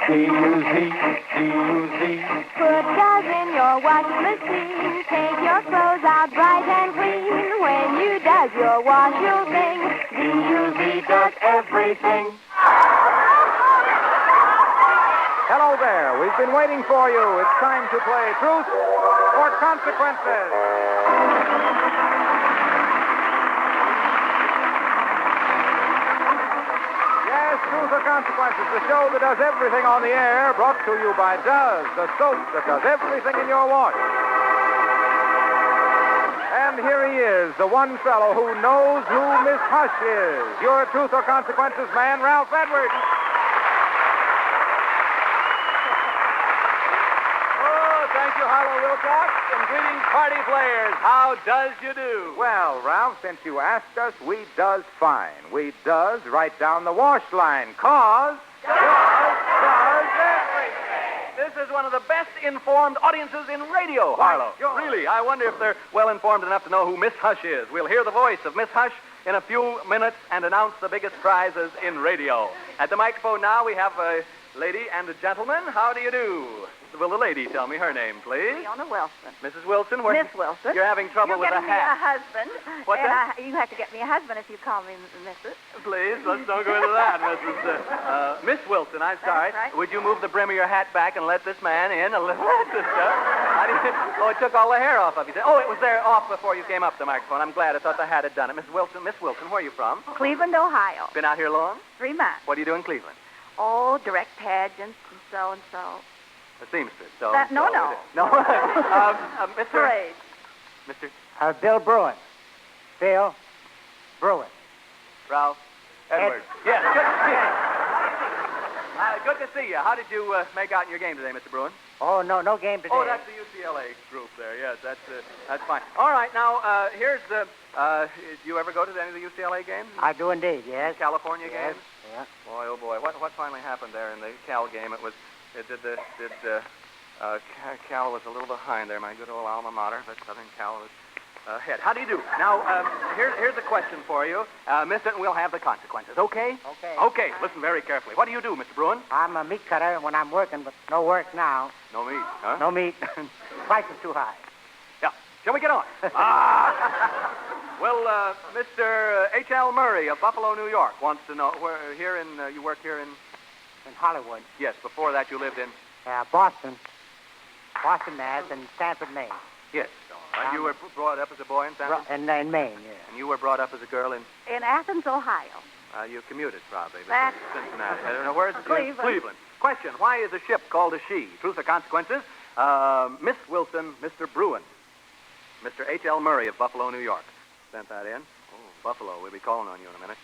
D-U-Z, D-U-Z. Put does in your washing machine. Take your clothes out bright and clean. When you does your wash, you'll sing. D-U-Z does everything. Hello there. We've been waiting for you. It's time to play Truth or Consequences. Yes, Truth or Consequences, the show that does everything on the air, brought to you by Duz, the soap that does everything in your wash. And here he is, the one fellow who knows who Miss Hush is. Your Truth or Consequences man, Ralph Edwards. Thank you, Harlow Wilcox, and greetings, party players. How does you do? Well, Ralph, since you asked us, we does fine. We does write down the wash line, cause... Does everything. This is one of the best informed audiences in radio, Harlow. Really, I wonder if they're well informed enough to know who Miss Hush is. We'll hear the voice of Miss Hush in a few minutes and announce the biggest prizes in radio. At the microphone now, we have a lady and a gentleman. How do you do? Will the lady tell me her name, please? Fiona Wilson. Mrs. Wilson? Miss Wilson. You're having trouble with a You're getting me a hat. husband. What's and that? You have to get me a husband if you call me Mrs. Please, let's don't go into that, Mrs. Miss Wilson, I'm sorry. That's right. Would you move the brim of your hat back and let this man in a little? Oh, it took all the hair off of you. Oh, it was there off before you came up the microphone. I'm glad. I thought the hat had done it. Miss Wilson, where are you from? Cleveland, Ohio. Been out here long? 3 months. What do you do in Cleveland? Oh, direct pageants and so. A seamstress. So, No. No. Mr. Parade. Mr. Bill Bruin. Bill Bruin. Ralph Edwards. Yes, good to see you. Good to see you. How did you make out in your game today, Mr. Bruin? Oh, no game today. Oh, that's the UCLA group there. Yes, that's fine. All right, now, here's the... do you ever go to any of the UCLA games? I do indeed, yes. California Yes, games? yeah. Boy, oh boy, what finally happened there in the Cal game? Cal was a little behind there, my good old alma mater, but Southern Cal was ahead. How do you do? Now, here's a question for you. Mister, and we'll have the consequences, okay? Okay. Okay, listen very carefully. What do you do, Mr. Bruin? I'm a meat cutter when I'm working, but no work now. No meat, huh? No meat. Price is too high. Yeah. Shall we get on? Well, Mr. H.L. Murray of Buffalo, New York, wants to know, you work here in... In Hollywood. Yes, before that you lived in... Boston, Mass, and Stanford, Maine. Yes. And you were brought up as a boy in San Francisco? In Maine, yeah. And you were brought up as a girl in... In Athens, Ohio. You commuted, probably. That's... Cincinnati. I don't know, where's it? Cleveland. Question, why is a ship called a she? Truth or consequences? Miss Wilson, Mr. Bruin. Mr. H.L. Murray of Buffalo, New York. Sent that in. Oh, Buffalo. We'll be calling on you in a minute.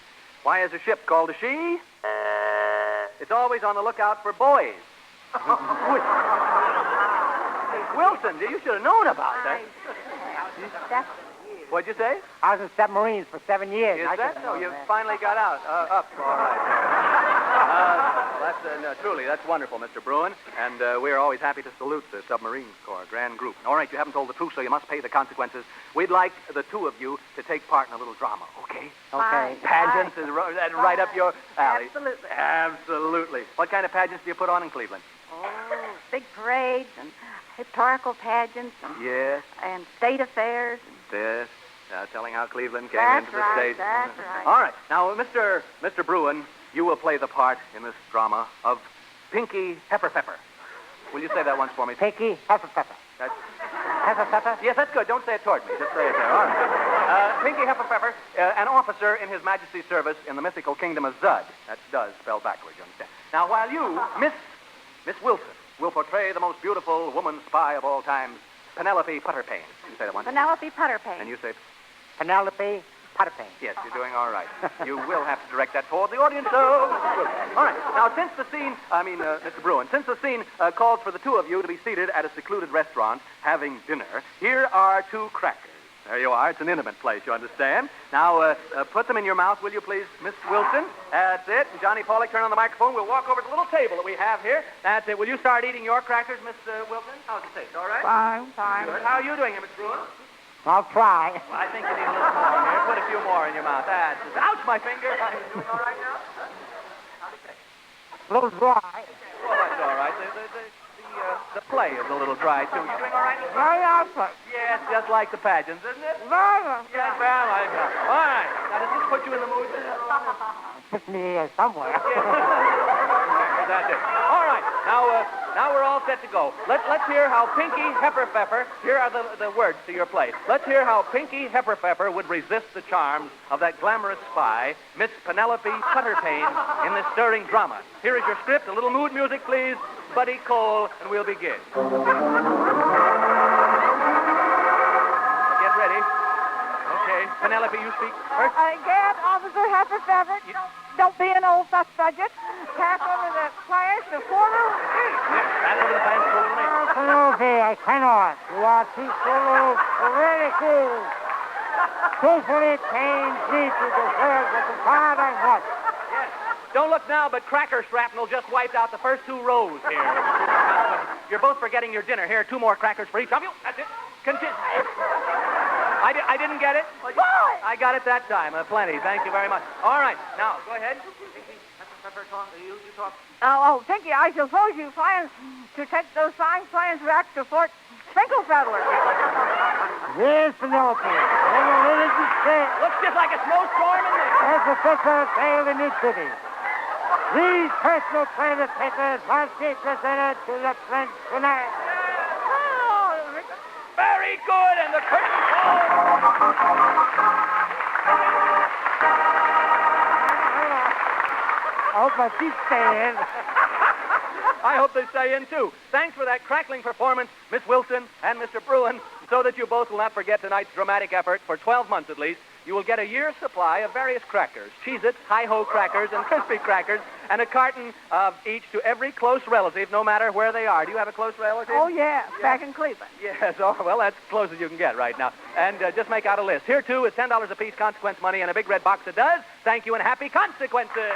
Why is a ship called a she? It's always on the lookout for boys. Wilson, you should have known about that. What'd you say? I was in submarines for 7 years. Is I that should've so? known You that. finally got out. Up. All right. Truly, that's wonderful, Mr. Bruin. And we're always happy to salute the Submarine Corps, grand group. All right, you haven't told the truth, so you must pay the consequences. We'd like the two of you to take part in a little drama, okay? Okay. Pageants is right up your alley. Absolutely. Absolutely. What kind of pageants do you put on in Cleveland? Oh, big parades and historical pageants and state affairs. Yes. Telling how Cleveland came That's into the right, state. that's right. All right. Now, Mr. Bruin, you will play the part in this drama of Pinky Pepper. Will you say that once for me? Pinky Hefferpepper. That's... Hefferpepper? Yes, that's good. Don't say it toward me. Just say it there. All right. Pinky Pepper, an officer in His Majesty's service in the mythical kingdom of Zud. That's Duz spelled backwards, you understand. Now, while you, Miss Wilson, will portray the most beautiful woman spy of all times, Penelope Putterpane. You say that once. Penelope Putterpane. And you say... Penelope Putterpane. Yes, you're doing all right. You will have to direct that toward the audience, so... All right. Now, Mr. Bruin, since the scene calls for the two of you to be seated at a secluded restaurant having dinner, here are 2 crackers. There you are. It's an intimate place, you understand. Now, put them in your mouth, will you please, Miss Wilson? That's it. And Johnny Pollock, turn on the microphone. We'll walk over to the little table that we have here. That's it. Will you start eating your crackers, Miss Wilson? How's it taste? All right? Fine. Good. How are you doing, Miss Bruin? I'll try. Well, I think you need a little more here. Put a few more in your mouth. That's it. Ouch, my finger. You doing all right now? Huh? How's it taste? A little dry. Boy, all right. The play is a little dry, too. You doing all right? Very awesome. Yes, just like the pageants, isn't it? Very. Yes, well, all right. Now, does this put you in the mood? Put me somewhere. That's it. All right. Now we're all set to go. Let's hear how Pinky Hepperpfeffer, here are the words to your play. Let's hear how Pinky Hepperpfeffer would resist the charms of that glamorous spy, Miss Penelope Putterpane, in this stirring drama. Here is your script. A little mood music, please. Buddy Cole, and we'll begin. Get ready. Okay. Penelope, you speak first. Get Officer Hepperpfeffer. Don't be an old fuss budget. Pass over the pliers to Porter. Pass over the pants, Cole, to me. Penelope, I cannot. You are too full of ridicule. Truthfully, it pains me to deserve the part I want. Yes. Don't look now, but cracker shrapnel just wiped out the first 2 rows here. You're both forgetting your dinner. Here, 2 more crackers for each of you. That's it. Continue. I didn't get it. What? I got it that time. Plenty. Thank you very much. All right. Now, go ahead. You talk. Oh, Pinky, I suppose you plan to take those fine planes back to Fort Sprinklefeller. Yes, Penelope. Never really to say. Looks just like a snowstorm in there. As a professor failed in his duty. These personal private papers must be presented to the French tonight. Very good, and the curtain falls. I hope my feet stay in. I hope they stay in, too. Thanks for that crackling performance, Miss Wilson and Mr. Bruin, so that you both will not forget tonight's dramatic effort. For 12 months, at least, you will get a year's supply of various crackers, Cheez-Its, Hi-Ho crackers, and Crispy crackers, and a carton of each to every close relative, no matter where they are. Do you have a close relative? Oh, yeah, back in Cleveland. Yes, oh, well, that's as close as you can get right now. And just make out a list. Here, too, is $10 apiece consequence money and a big red box that does. Thank you and happy consequences.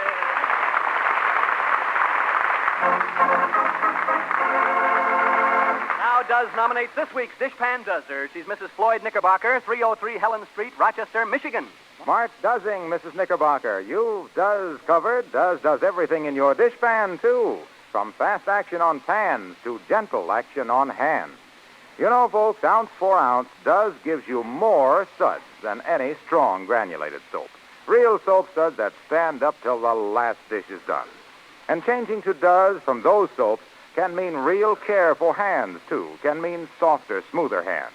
Now, Does nominates this week's Dishpan Duzzer. She's Mrs. Floyd Knickerbocker, 303 Helen Street, Rochester, Michigan. Smart Dozzing, Mrs. Knickerbocker. You've Does covered. Does everything in your dishpan, too. From fast action on pans to gentle action on hands. You know, folks, ounce for ounce, Does gives you more suds than any strong granulated soap. Real soap suds that stand up till the last dish is done. And changing to Does from those soaps can mean real care for hands, too. Can mean softer, smoother hands.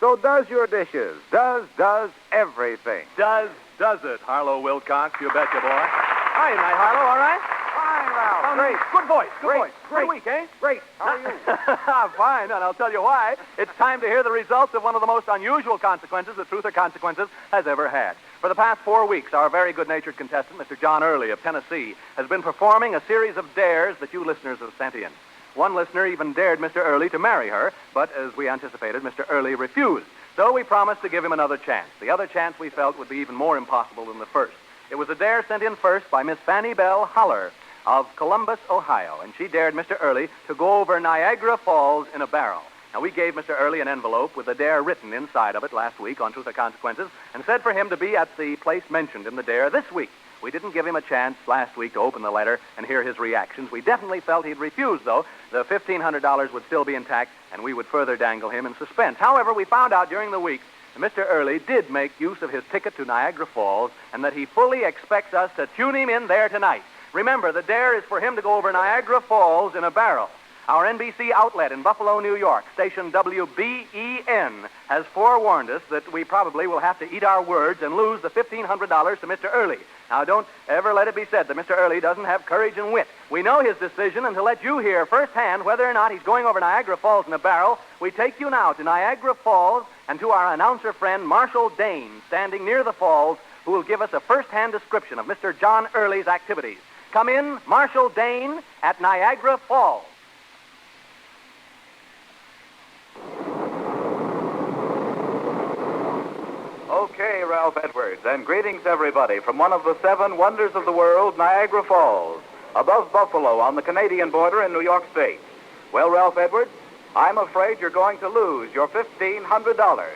So does your dishes. Does everything. Does it, Harlow Wilcox, you betcha, boy. Hi tonight, Harlow, all right? Fine, Ralph. Great. Good voice, good Great, voice. great. Good week, eh? Great. How are you? Fine, and I'll tell you why. It's time to hear the results of one of the most unusual consequences that Truth or Consequences has ever had. For the past 4 weeks, our very good-natured contestant, Mr. John Early of Tennessee, has been performing a series of dares that you listeners have sent in. One listener even dared Mr. Early to marry her, but as we anticipated, Mr. Early refused. So we promised to give him another chance. The other chance we felt would be even more impossible than the first. It was a dare sent in first by Miss Fanny Bell Holler of Columbus, Ohio, and she dared Mr. Early to go over Niagara Falls in a barrel. Now, we gave Mr. Early an envelope with a dare written inside of it last week on Truth or Consequences and said for him to be at the place mentioned in the dare this week. We didn't give him a chance last week to open the letter and hear his reactions. We definitely felt he'd refuse, though. The $1,500 would still be intact, and we would further dangle him in suspense. However, we found out during the week that Mr. Early did make use of his ticket to Niagara Falls and that he fully expects us to tune him in there tonight. Remember, the dare is for him to go over Niagara Falls in a barrel. Our NBC outlet in Buffalo, New York, station WBEN, has forewarned us that we probably will have to eat our words and lose the $1,500 to Mr. Early. Now, don't ever let it be said that Mr. Early doesn't have courage and wit. We know his decision, and to let you hear firsthand whether or not he's going over Niagara Falls in a barrel, we take you now to Niagara Falls and to our announcer friend, Marshall Dane, standing near the falls, who will give us a first-hand description of Mr. John Early's activities. Come in, Marshall Dane, at Niagara Falls. Okay, Ralph Edwards, and greetings, everybody, from one of the 7 wonders of the world, Niagara Falls, above Buffalo on the Canadian border in New York State. Well, Ralph Edwards, I'm afraid you're going to lose your $1,500.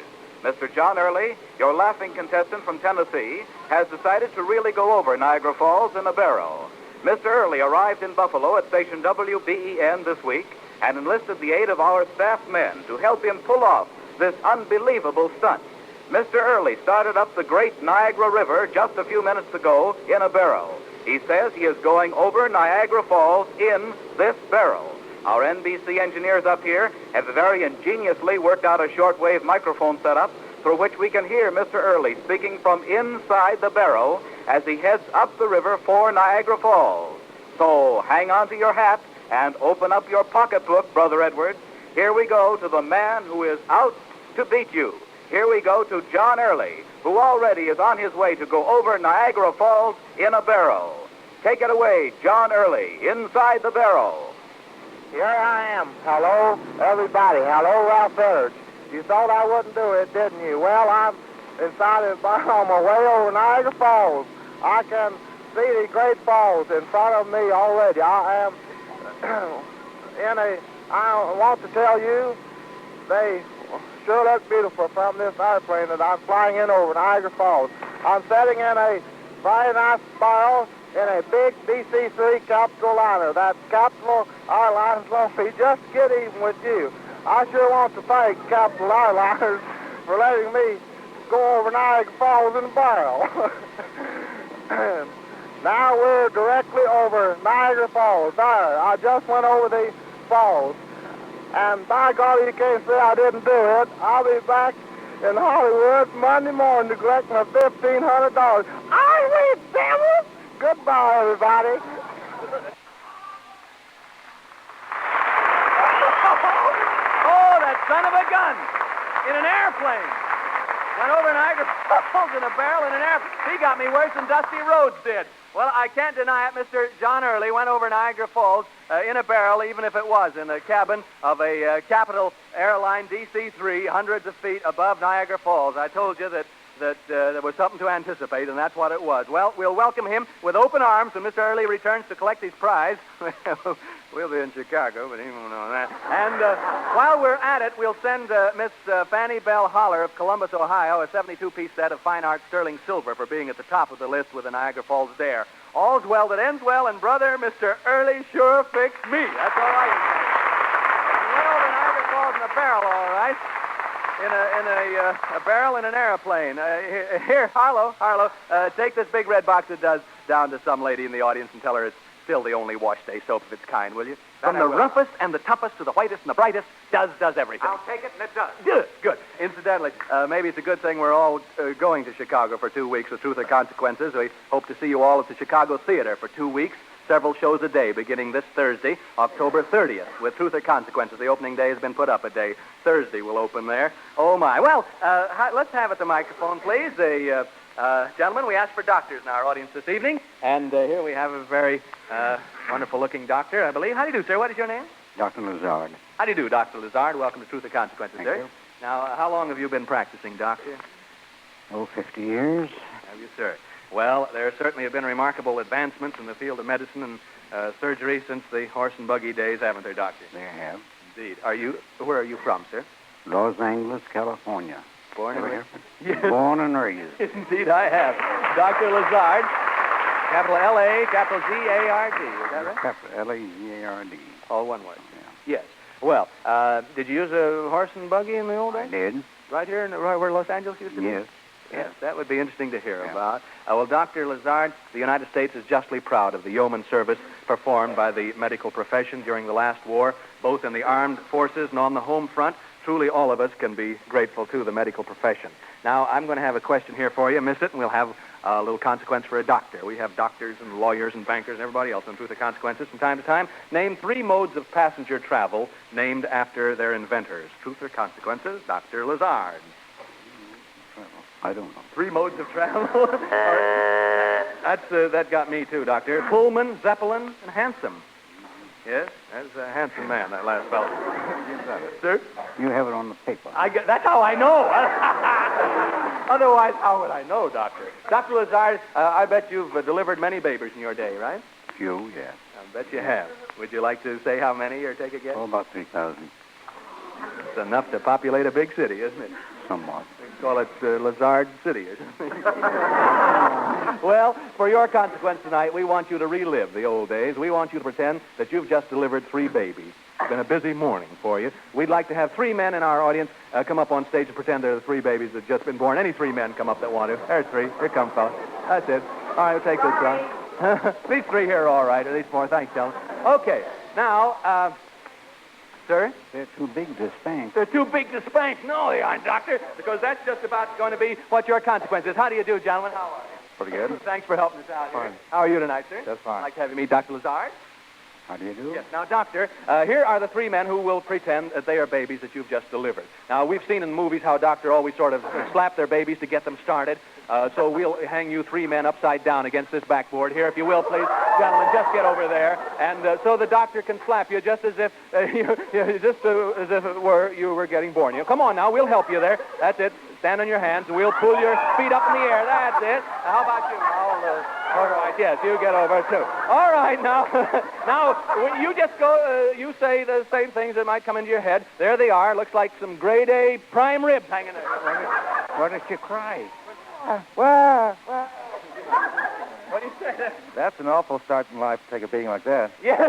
Mr. John Early, your laughing contestant from Tennessee, has decided to really go over Niagara Falls in a barrel. Mr. Early arrived in Buffalo at station WBEN this week and enlisted the aid of our staff men to help him pull off this unbelievable stunt. Mr. Early started up the great Niagara River just a few minutes ago in a barrel. He says he is going over Niagara Falls in this barrel. Our NBC engineers up here have very ingeniously worked out a shortwave microphone setup through which we can hear Mr. Early speaking from inside the barrel as he heads up the river for Niagara Falls. So hang on to your hat and open up your pocketbook, Brother Edwards. Here we go to the man who is out to beat you. Here we go to John Early, who already is on his way to go over Niagara Falls in a barrel. Take it away, John Early, inside the barrel. Here I am. Hello, everybody. Hello, Ralph Edwards. You thought I wouldn't do it, didn't you? Well, I'm inside the barrel on my way over Niagara Falls. I can see the great falls in front of me already. I am I want to tell you, they sure look beautiful from this airplane that I'm flying in over Niagara Falls. I'm sitting in a very nice barrel in a big DC-3 Capital liner. That Capital Airlines won't be just get even with you. I sure want to thank Capital Airliners for letting me go over Niagara Falls in a barrel. Now we're directly over Niagara Falls. There, I just went over the falls. And by golly, you can't say I didn't do it. I'll be back in Hollywood Monday morning to collect my $1,500. I read devil. Goodbye, everybody. Oh, that son of a gun! In an airplane. Went over Niagara Falls in a barrel in an airplane. He got me worse than Dusty Rhodes did. Well, I can't deny it. Mr. John Early went over Niagara Falls in a barrel, even if it was in the cabin of a Capital Airline DC-3, hundreds of feet above Niagara Falls. I told you that there was something to anticipate, and that's what it was. Well, we'll welcome him with open arms when Mr. Early returns to collect his prize. We'll be in Chicago, but he won't know that. And while we're at it, we'll send Miss Fanny Bell Holler of Columbus, Ohio, a 72-piece set of fine art sterling silver for being at the top of the list with the Niagara Falls Dare. All's well that ends well, and brother, Mr. Early sure fixed me. That's all I can say. He went over Niagara Falls in a barrel, all right. In a barrel in an airplane. Here, Harlow, take this big red box of Does down to some lady in the audience and tell her it's still the only wash day soap of its kind, will you? From the roughest and the toughest to the whitest and the brightest, does everything. I'll take it, and it does. Good. Incidentally, maybe it's a good thing we're all going to Chicago for 2 weeks with Truth or Consequences. We hope to see you all at the Chicago Theater for 2 weeks. Several shows a day, beginning this Thursday, October 30th, with Truth or Consequences. The opening day has been put up a day. Thursday will open there. Oh, my. Well, let's have at the microphone, please. Gentlemen, we asked for doctors in our audience this evening, and here we have a very wonderful-looking doctor, I believe. How do you do, sir? What is your name? Dr. Lazard. How do you do, Dr. Lazard? Welcome to Truth or Consequences, Thank sir. you. Now, how long have you been practicing, doctor? 50 years. Have you, sir? Well, there certainly have been remarkable advancements in the field of medicine and surgery since the horse and buggy days, haven't there, Doctor? They have. Indeed. Where are you from, sir? Los Angeles, California. Born and raised? Yes. Born and raised. Indeed, I have. Dr. Lazard, capital L-A, capital G-A-R-D. Is that right? Capital L-A-Z-A-R-D. All one word. Yeah. Yes. Well, did you use a horse and buggy in the old I days? did. Right here right where Los Angeles used to be? Yes. Yes, that would be interesting to hear Yeah. about. Well, Dr. Lazard, the United States is justly proud of the yeoman service performed by the medical profession during the last war, both in the armed forces and on the home front. Truly, all of us can be grateful to the medical profession. Now, I'm going to have a question here for you. Miss it, and we'll have a little consequence for a doctor. We have doctors and lawyers and bankers and everybody else on Truth or Consequences from time to time. Name 3 modes of passenger travel named after their inventors. Truth or Consequences, Dr. Lazard. I don't know. 3 modes of travel. That got me, too, Doctor. Pullman, Zeppelin, and Hansom. Yes, that's a handsome man, that last fellow. Sir? You have it on the paper. That's how I know. Otherwise, how would I know, Doctor? Dr. Lazard, I bet you've delivered many babies in your day, right? Few, yes. I bet you have. Would you like to say how many or take a guess? Oh, about 3,000. It's enough to populate a big city, isn't it? Somewhat. We call it Lazard City or something. Well, for your consequence tonight, we want you to relive the old days. We want you to pretend that you've just delivered 3 babies. It's been a busy morning for you. We'd like to have 3 men in our audience come up on stage and pretend they're the 3 babies that have just been born. Any 3 men come up that want to. There's 3. Here come, fellas. That's it. All right, we'll take this one. These 3 here are all right. Or these 4. Thanks, gentlemen. Okay. Now, sir? They're too big to spank. They're too big to spank. No, they aren't, Doctor, because that's just about going to be what your consequence is. How do you do, gentlemen? How are you? Pretty good. Thanks for helping us out here. Fine. How are you tonight, sir? Just fine. I'd like to have you meet Dr. Lazard. How do you do? Yes. Now, Doctor, here are the 3 men who will pretend that they are babies that you've just delivered. Now, we've seen in movies how Doctor always sort of slap their babies to get them started. So we'll hang you 3 men upside down against this backboard here, if you will, please. Gentlemen, just get over there. And so the doctor can slap you just as if as if it were you were getting born. Come on now, we'll help you there. That's it. Stand on your hands, and we'll pull your feet up in the air. That's it. Now, how about you? All right, yes, you get over, too. All right, now, now, you just go, you say the same things that might come into your head. There they are. Looks like some grade A prime ribs hanging there. Why don't you cry? Well, What do you say? That's an awful start in life to take a beating like that. Yeah.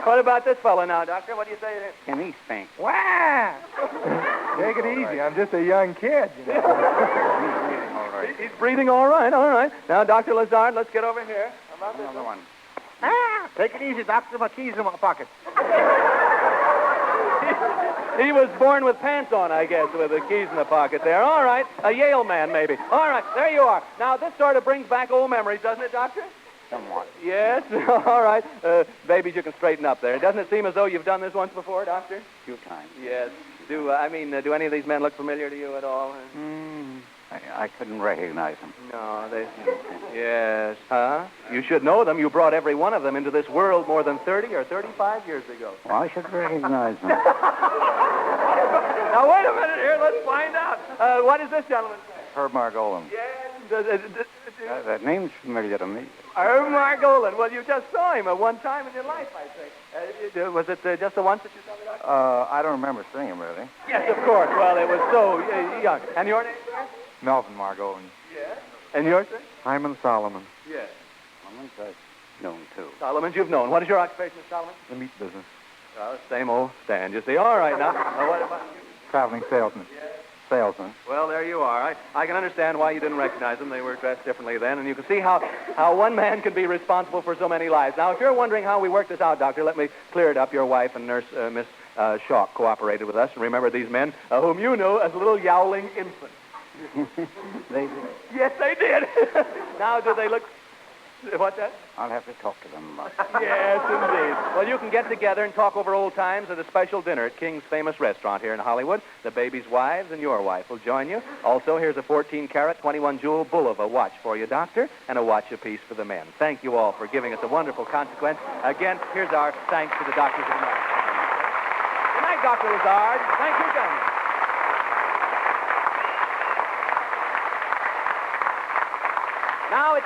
What about this fellow now, Doctor? What do you say there? Can he spank? Take it easy. I'm just a young kid. He's breathing all right. He's breathing all right, all right. Now, Dr. Lazard, let's get over here. How about this Another one. take it easy, Doctor. My keys in my pocket. He was born with pants on, I guess, with the keys in the pocket there. All right. A Yale man, maybe. All right. There you are. Now, this sort of brings back old memories, doesn't it, Doctor? Somewhat. Yes. All right. Babies, you can straighten up there. Doesn't it seem as though you've done this once before, Doctor? A few times. Yes. Do any of these men look familiar to you at all? I couldn't recognize him. No, they... Yes. Huh? You should know them. You brought every one of them into this world more than 30 or 35 years ago. Well, I should recognize him. Now, wait a minute here. Let's find out. What is this gentleman's name? Herb Margolin. Yes. That name's familiar to me. Herb Margolin. Well, you just saw him at one time in your life, I think. Was it just the once that you saw me, Doctor? I don't remember seeing him, really. Yes, of course. Well, it was so young. And your name, sir? Melvin Margolin. Yes. And yours, sir? Hyman Solomon. Yes. Someone's known, too. Solomon, you've known. What is your occupation, Mr. Solomon? The meat business. Same old stand, you see. All right, now. What about you? Traveling salesman. Yes. Salesman. Well, there you are. I can understand why you didn't recognize them. They were dressed differently then, and you can see how one man can be responsible for so many lives. Now, if you're wondering how we work this out, Doctor, let me clear it up. Your wife and nurse, Miss Shaw, cooperated with us. And remember these men, whom you knew as little yowling infants. They did. Yes, they did. Now, do they look... What's that? I'll have to talk to them about it. Yes, indeed. Well, you can get together and talk over old times at a special dinner at King's famous restaurant here in Hollywood. The baby's wives and your wife will join you. Also, here's a 14-carat, 21-jewel Bulova watch for you, Doctor, and a watch apiece for the men. Thank you all for giving us a wonderful consequence. Again, here's our thanks to the doctors of America. Good night, Dr. Lazard. Thank you, gentlemen. Now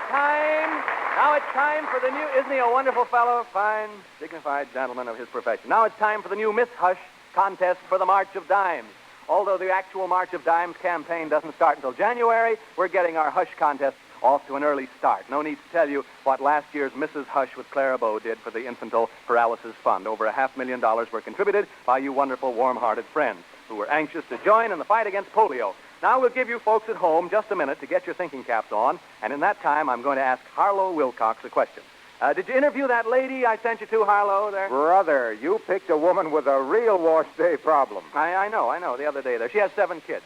it's time for the new... Isn't he a wonderful fellow? Fine, dignified gentleman of his profession. Now it's time for the new Miss Hush contest for the March of Dimes. Although the actual March of Dimes campaign doesn't start until January, we're getting our Hush contest off to an early start. No need to tell you what last year's Mrs. Hush with Clara Bow did for the Infantile Paralysis Fund. Over $500,000 were contributed by you wonderful, warm-hearted friends who were anxious to join in the fight against polio. Now we'll give you folks at home just a minute to get your thinking caps on, and in that time I'm going to ask Harlow Wilcox a question. Did you interview that lady I sent you to, Harlow, there? Brother, you picked a woman with a real wash day problem. I know, the other day there. She has 7 kids.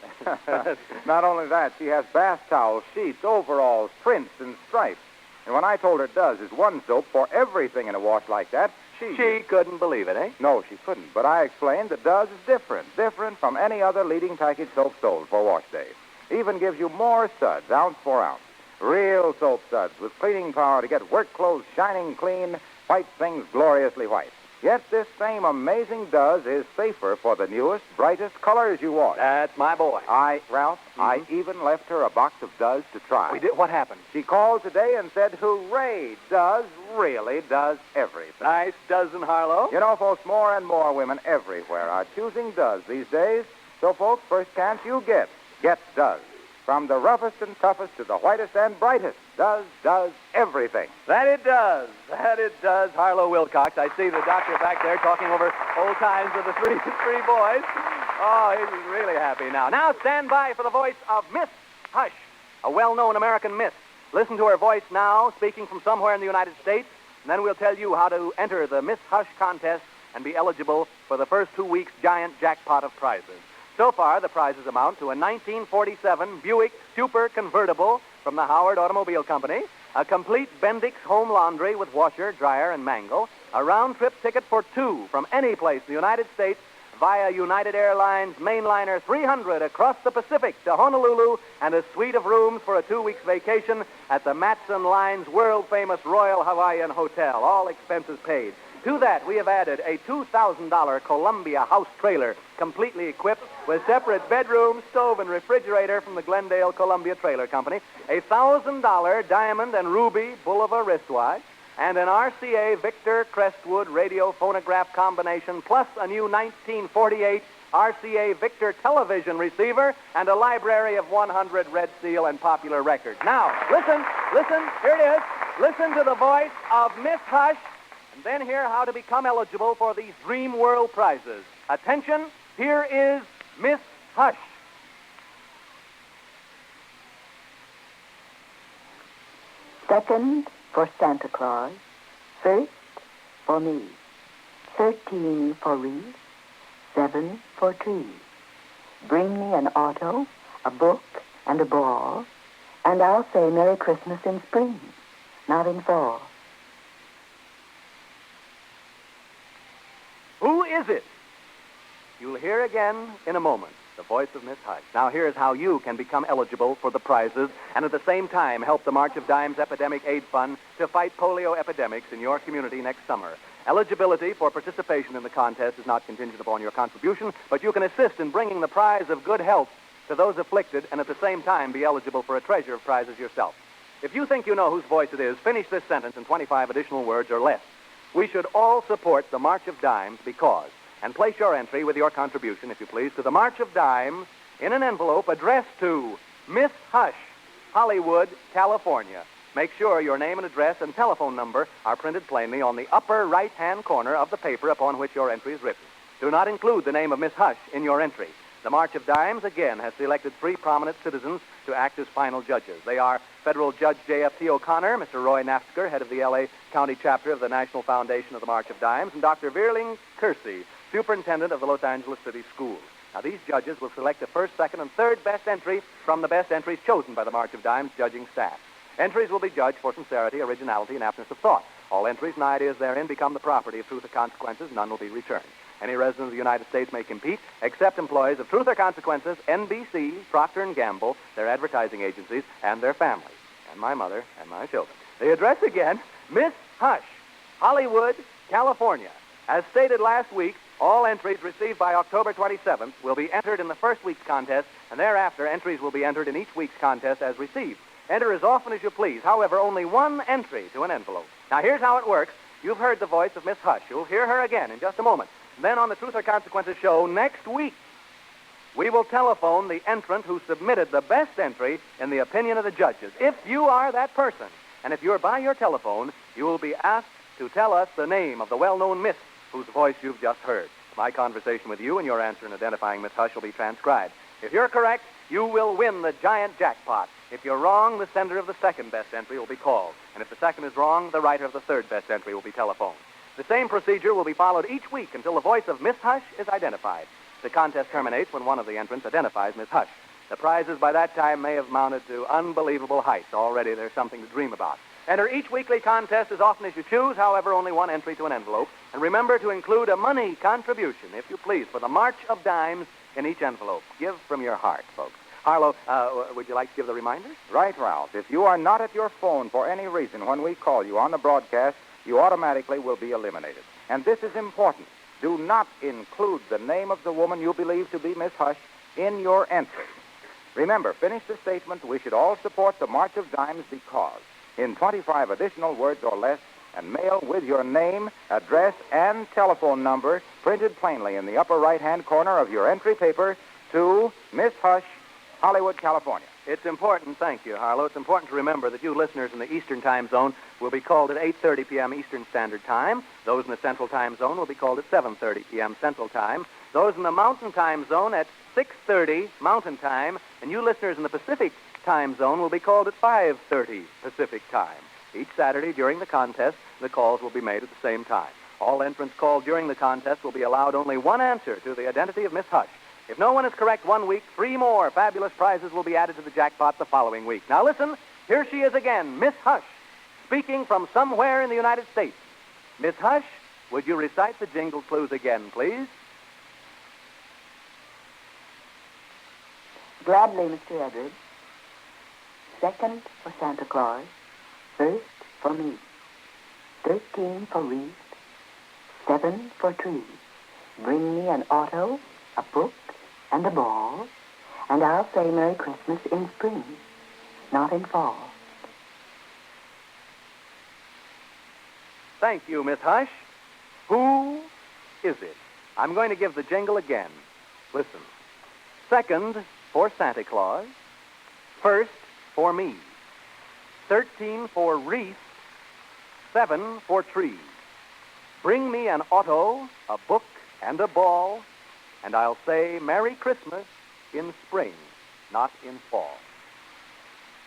Not only that, she has bath towels, sheets, overalls, prints, and stripes. And when I told her Duz is one soap for everything in a wash like that, She couldn't believe it, eh? No, she couldn't. But I explained that Duz is different from any other leading package soap sold for wash day. Even gives you more suds, ounce for ounce. Real soap suds with cleaning power to get work clothes shining clean, white things gloriously white. Yet this same amazing Duz is safer for the newest, brightest colors you wash. That's my boy. Ralph, I even left her a box of Duz to try. We did. What happened? She called today and said, hooray, Duz really does everything. Nice dozen, Harlow. You know, folks, more and more women everywhere are choosing Duz these days. So, folks, first chance you get Duz. From the roughest and toughest to the whitest and brightest, does everything. That it does. That it does. Harlow Wilcox. I see the doctor back there talking over old times with the three boys. Oh, he's really happy now. Now stand by for the voice of Miss Hush, a well-known American miss. Listen to her voice now, speaking from somewhere in the United States, and then we'll tell you how to enter the Miss Hush contest and be eligible for the first 2 weeks' giant jackpot of prizes. So far, the prizes amount to a 1947 Buick Super Convertible from the Howard Automobile Company, a complete Bendix home laundry with washer, dryer, and mangle, a round-trip ticket for two from any place in the United States via United Airlines Mainliner 300 across the Pacific to Honolulu, and a suite of rooms for a 2 weeks vacation at the Matson Line's world-famous Royal Hawaiian Hotel, all expenses paid. To that, we have added a $2,000 Columbia house trailer, completely equipped with separate bedroom, stove, and refrigerator from the Glendale Columbia Trailer Company, a $1,000 diamond and ruby Bulova wristwatch, and an RCA Victor Crestwood radio phonograph combination, plus a new 1948 RCA Victor television receiver, and a library of 100 Red Seal and popular records. Now, listen, here it is. Listen to the voice of Miss Hush, and then hear how to become eligible for these Dream World prizes. Attention, here is Miss Hush. Second for Santa Claus, first for me, 13 for wreath, 7 for trees. Bring me an auto, a book, and a ball, and I'll say Merry Christmas in spring, not in fall. Who is it? You'll hear again in a moment the voice of Miss Hush. Now, here's how you can become eligible for the prizes and at the same time help the March of Dimes Epidemic Aid Fund to fight polio epidemics in your community next summer. Eligibility for participation in the contest is not contingent upon your contribution, but you can assist in bringing the prize of good health to those afflicted and at the same time be eligible for a treasure of prizes yourself. If you think you know whose voice it is, finish this sentence in 25 additional words or less. We should all support the March of Dimes because, and place your entry with your contribution, if you please, to the March of Dimes in an envelope addressed to Miss Hush, Hollywood, California. Make sure your name and address and telephone number are printed plainly on the upper right-hand corner of the paper upon which your entry is written. Do not include the name of Miss Hush in your entry. The March of Dimes, again, has selected 3 prominent citizens to act as final judges. They are Federal Judge J.F.T. O'Connor, Mr. Roy Naftzger, head of the L.A. County chapter of the National Foundation of the March of Dimes, and Dr. Veerling Kersey, superintendent of the Los Angeles City Schools. Now, these judges will select the first, second, and third best entry from the best entries chosen by the March of Dimes judging staff. Entries will be judged for sincerity, originality, and aptness of thought. All entries and ideas therein become the property of Truth or Consequences. None will be returned. Any resident of the United States may compete, except employees of Truth or Consequences, NBC, Procter & Gamble, their advertising agencies, and their families, and my mother and my children. The address again, Miss Hush, Hollywood, California. As stated last week, all entries received by October 27th will be entered in the first week's contest, and thereafter entries will be entered in each week's contest as received. Enter as often as you please. However, only one entry to an envelope. Now, here's how it works. You've heard the voice of Miss Hush. You'll hear her again in just a moment. Then on the Truth or Consequences show next week, we will telephone the entrant who submitted the best entry in the opinion of the judges. If you are that person, and if you're by your telephone, you will be asked to tell us the name of the well-known miss whose voice you've just heard. My conversation with you and your answer in identifying Miss Hush will be transcribed. If you're correct, you will win the giant jackpot. If you're wrong, the sender of the second best entry will be called. And if the second is wrong, the writer of the third best entry will be telephoned. The same procedure will be followed each week until the voice of Miss Hush is identified. The contest terminates when one of the entrants identifies Miss Hush. The prizes by that time may have mounted to unbelievable heights. Already there's something to dream about. Enter each weekly contest as often as you choose, however, only one entry to an envelope. And remember to include a money contribution, if you please, for the March of Dimes in each envelope. Give from your heart, folks. Harlow, would you like to give the reminders? Right, Ralph. If you are not at your phone for any reason when we call you on the broadcast, you automatically will be eliminated. And this is important. Do not include the name of the woman you believe to be Miss Hush in your entry. Remember, finish the statement, we should all support the March of Dimes because, in 25 additional words or less, and mail with your name, address, and telephone number printed plainly in the upper right-hand corner of your entry paper to Miss Hush, Hollywood, California. It's important, thank you, Harlow. It's important to remember that you listeners in the Eastern Time Zone will be called at 8:30 p.m. Eastern Standard Time. Those in the Central Time Zone will be called at 7:30 p.m. Central Time. Those in the Mountain Time Zone at 6:30 Mountain Time. And you listeners in the Pacific Time Zone will be called at 5:30 Pacific Time. Each Saturday during the contest, the calls will be made at the same time. All entrants called during the contest will be allowed only one answer to the identity of Miss Hush. If no one is correct one week, 3 more fabulous prizes will be added to the jackpot the following week. Now listen, here she is again, Miss Hush, speaking from somewhere in the United States. Miss Hush, would you recite the jingle clues again, please? Gladly, Mr. Edwards. Second for Santa Claus. First for me. 13 for wreath. 7 for tree. Bring me an auto, a book, and a ball, and I'll say Merry Christmas in spring, not in fall. Thank you, Miss Hush. Who is it? I'm going to give the jingle again. Listen. Second for Santa Claus. First for me. 13 for wreath. 7 for tree. Bring me an auto, a book, and a ball, and I'll say Merry Christmas in spring, not in fall.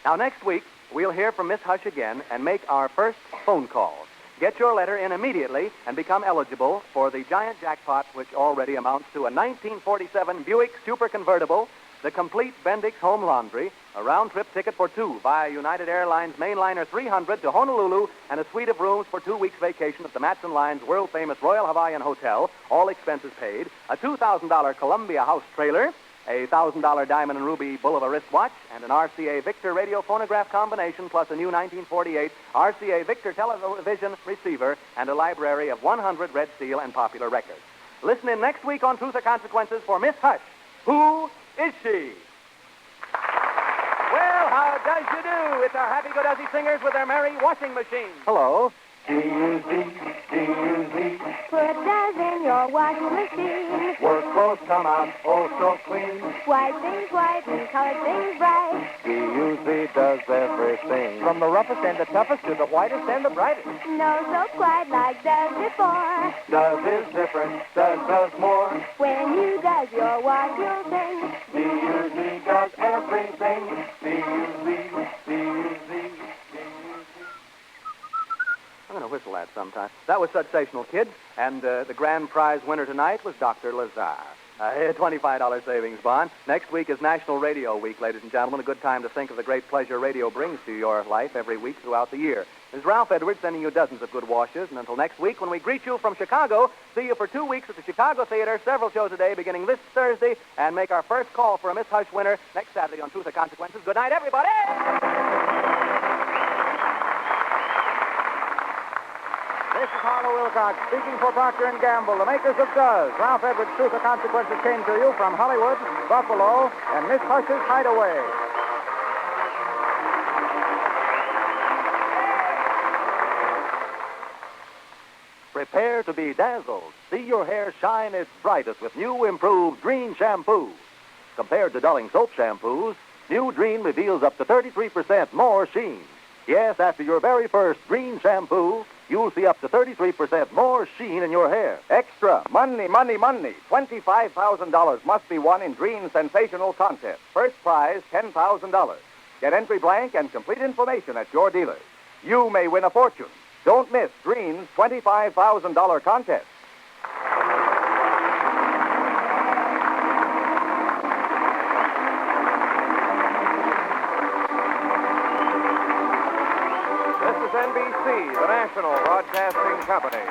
Now, next week, we'll hear from Miss Hush again and make our first phone call. Get your letter in immediately and become eligible for the giant jackpot, which already amounts to a 1947 Buick Super Convertible, the complete Bendix Home Laundry, a round-trip ticket for 2 via United Airlines Mainliner 300 to Honolulu, and a suite of rooms for 2 weeks' vacation at the Matson Line's world-famous Royal Hawaiian Hotel, all expenses paid, a $2,000 Columbia House trailer, a $1,000 Diamond and Ruby Bulova wristwatch, and an RCA Victor radio phonograph combination, plus a new 1948 RCA Victor television receiver, and a library of 100 Red Seal and popular records. Listen in next week on Truth or Consequences for Miss Hush. Who is she? Well, how does you do? It's our happy-go-lucky singers with their merry washing machine. Hello. Put does in your washing machine. Work clothes come out oh so clean. White things white and colored things bright. D-U-Z does everything. From the roughest and the toughest to the whitest and the brightest. No soap quite like does before. Does is different, does more. When you does your wash, you'll sing. D-U-Z does everything. D-U-Z, D-U-Z. I'm going to whistle that sometime. That was Sensational Kids, and the grand prize winner tonight was Dr. Lazar. A $25 savings bond. Next week is National Radio Week, ladies and gentlemen. A good time to think of the great pleasure radio brings to your life every week throughout the year. This is Ralph Edwards sending you dozens of good washes, and until next week when we greet you from Chicago, see you for 2 weeks at the Chicago Theater, several shows a day beginning this Thursday, and make our first call for a Miss Hush winner next Saturday on Truth or Consequences. Good night, everybody! This is Harlow Wilcox speaking for Procter & Gamble, the makers of Does. Ralph Edwards' Truth or Consequences came to you from Hollywood, Buffalo, and Miss Hush's Hideaway. Prepare to be dazzled. See your hair shine its brightest with new improved Dreen shampoo. Compared to dulling soap shampoos, new Dreen reveals up to 33% more sheen. Yes, after your very first Dreen shampoo, you'll see up to 33% more sheen in your hair. Extra. Money, money, money. $25,000 must be won in Dreen's sensational contest. First prize, $10,000. Get entry blank and complete information at your dealer. You may win a fortune. Don't miss Dreen's $25,000 contest. This is NBC, the national broadcasting company.